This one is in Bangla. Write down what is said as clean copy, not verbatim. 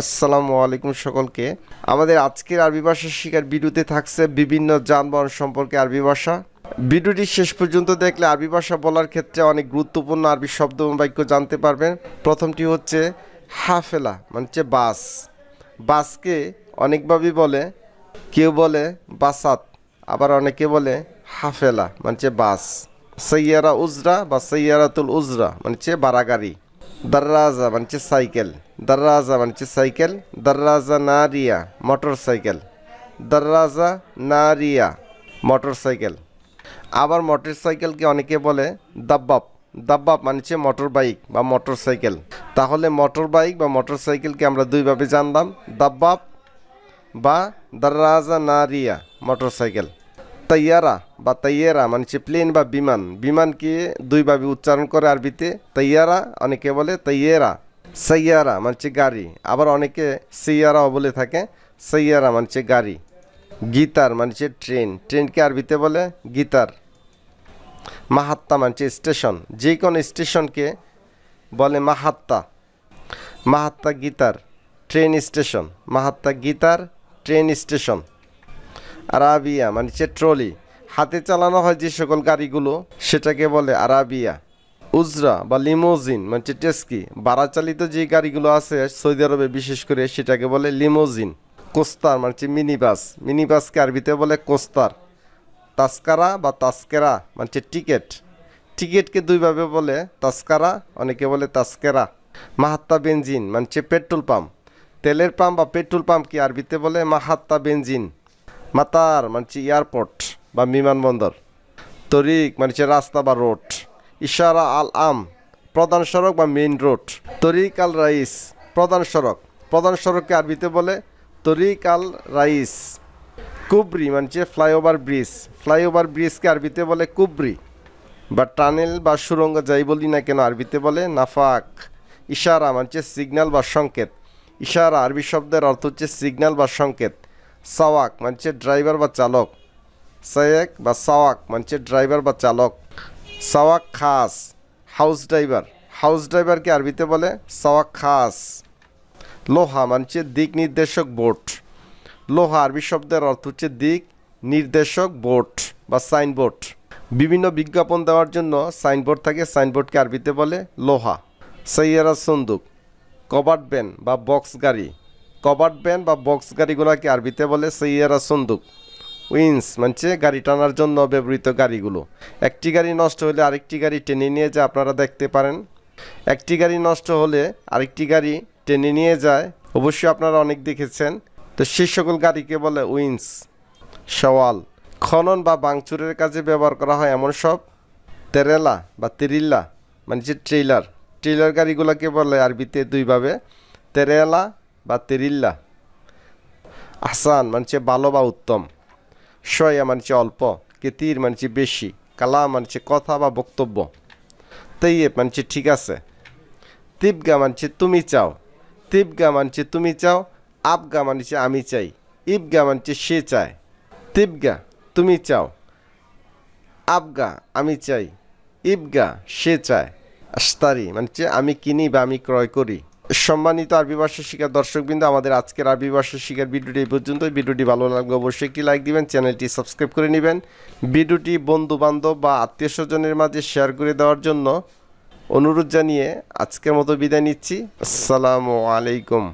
আসসালামু আলাইকুম সকলকে। আমাদের আজকের আরবি ভাষা শেখার ভিডিওতে থাকছে বিভিন্ন যানবাহন সম্পর্কে আরবি ভাষা। ভিডিওটি শেষ পর্যন্ত দেখলে আরবি ভাষা বলার ক্ষেত্রে অনেক গুরুত্বপূর্ণ আরবি শব্দ এবং বাক্য জানতে পারবেন। প্রথমটি হচ্ছে হাফেলা, মানে হচ্ছে বাস। বাসকে অনেকভাবেই বলে, কেউ বলে বাসাত, আবার অনেকে বলে হাফেলা, মানে হচ্ছে বাস। সাইয়ারা উজরা বা সাইয়ারাতুল উজরা মানে হচ্ছে বাড়াগাড়ি। দররাজা মানে হচ্ছে সাইকেল, দররাজা মানে হচ্ছে সাইকেল। দররাজা নারিয়া মোটর সাইকেল, দররাজা নারিয়া মোটর সাইকেল। আবার মোটর সাইকেলকে অনেকে বলে দাব্বাব, দাব্বাব মানে হচ্ছে মোটর বাইক বা মোটর সাইকেল। তাহলে মোটর বাইক বা মোটর সাইকেলকে আমরা দুইভাবে জানলাম, দাব্বাব বা দররাজা নারিয়া মোটর সাইকেল। তৈয়ারা বা তৈয়েরা মানে হচ্ছে প্লেন বা বিমান, বিমানকে দুইভাবে উচ্চারণ করে আরবিতে, তৈয়ারা অনেকে বলে তৈয়েরা। সৈয়ারা মানে হচ্ছে গাড়ি, আবার অনেকে সৈয়ারাও বলে থাকে। সৈয়ারা মানে হচ্ছে গাড়ি। গিটার মানে হচ্ছে ট্রেন, ট্রেনকে আরবিতে বলে গিটার। মাহাত্তা মানে হচ্ছে স্টেশন, যে কোনো স্টেশনকে বলে Mahatta. Mahatta guitar train station, Mahatta guitar train station. Arabia মানে হচ্ছে ট্রলি, হাতে চালানো হয় যে সকল গাড়িগুলো সেটাকে বলে আরাবিয়া। উজরা বা লিমোজিন মানে হচ্ছে টেস্কি, ভাড়া চালিত যে গাড়িগুলো আছে সৌদি আরবে বিশেষ করে সেটাকে বলে লিমোজিন। কোস্তার মানে হচ্ছে মিনি বাস, মিনি বাসকে আরবিতে বলে কোস্তার। তাস্কারা বা তাস্কেরা মানে হচ্ছে টিকিট, টিকিটকে দুইভাবে বলে তাস্কারা, অনেকে বলে তাস্কেরা। মাহাত্তা বেনজিন মানে হচ্ছে পেট্রোল পাম্প, তেলের পাম্প বা পেট্রোল পাম্পকে আরবিতে বলে মাহাত্তা বেনজিন। মাতার মানে হচ্ছে এয়ারপোর্ট বা বিমানবন্দর। তরিক মানে হচ্ছে রাস্তা বা রোড। ইশারা আল আম প্রধান সড়ক বা মেইন রোড। তরিক আল রাইস প্রধান সড়ক, প্রধান সড়ককে আরবিতে বলে তরিক আল রাইস। কুবরি মানে হচ্ছে ফ্লাইওভার ব্রিজ, ফ্লাইওভার ব্রিজকে আরবিতে বলে কুবরি বা টানেল বা সুরঙ্গ যাই বলি না কেন আরবিতে বলে নাফাক। ইশারা মানে হচ্ছে সিগন্যাল বা সংকেত, ইশারা আরবি শব্দের অর্থ হচ্ছে সিগন্যাল বা সংকেত। সাওয়াক মানে হচ্ছে ড্রাইভার বা চালক, সায়েক বা সাওয়াক মানে হচ্ছে ড্রাইভার বা চালক। সাওয়াক খাস হাউস ড্রাইভার, হাউস ড্রাইভারকে আরবিতে বলে সাওয়াক খাস। লোহা মানে হচ্ছে দিক নির্দেশক বোর্ড, লোহা আরবি শব্দের অর্থ হচ্ছে দিক নির্দেশক বোর্ড বা সাইনবোর্ড। বিভিন্ন বিজ্ঞাপন দেওয়ার জন্য সাইনবোর্ড থাকে, সাইনবোর্ডকে আরবিতে বলে লোহা। সাইয়ারা সন্দুক কভার্ড ভ্যান বা বক্স গাড়ি, কভার্ড ভ্যান বা বক্স গাড়িগুলোকে আরবিতে বলে সাইয়ারা সন্দুক। উইন্স মানে গাড়ি টানার জন্য ব্যবহৃত গাড়িগুলো, একটি গাড়ি নষ্ট হলে আরেকটি গাড়ি টেনে নিয়ে যায়, আপনারা দেখতে পারেন। একটি গাড়ি নষ্ট হলে আরেকটি গাড়ি টেনে নিয়ে যায়, অবশ্যই আপনারা অনেক দেখেছেন। তো সেই সকল গাড়িকে বলে উইন্স। সওয়াল খনন বা ভাঙচুরের কাজে ব্যবহার করা হয় এমন সব। তেরেলা বা তেরিল্লা মানে যে ট্রেলার, ট্রেলার গাড়িগুলোকে বলে আরবিতে দুইভাবে, তেরেলা বা তেরিল্লা। আহসান মানে ভালো বা উত্তম। শয়া মানে অল্প, কেতির মানে বেশি, কালাম মানে কথা বা বক্তব্য। তৈয়েব মানে ঠিক আছে। তিবগা মানে তুমি চাও, তিবগা মানে তুমি চাও। আবগা মানে আমি চাই, ইবগা মানে সে চায়। তিবগা তুমি চাও, আবগা আমি চাই, ইবগা সে চায়। আস্তারি মানে আমি কিনি বা আমি ক্রয় করি। সম্মানিত আরবি ভাষা শিখার দর্শকবৃন্দ, আমাদের আজকের আরবি ভাষা শিখার ভিডিওটি এই পর্যন্ত। ভিডিওটি ভালো লাগলে অবশ্যই একটি লাইক দিবেন, চ্যানেলটি সাবস্ক্রাইব করে নেবেন। ভিডিওটি বন্ধু বান্ধব বা আত্মীয় স্বজনের মাঝে শেয়ার করে দেওয়ার জন্য অনুরোধ জানিয়ে আজকের মতো বিদায় নিচ্ছি। আসসালামু আলাইকুম।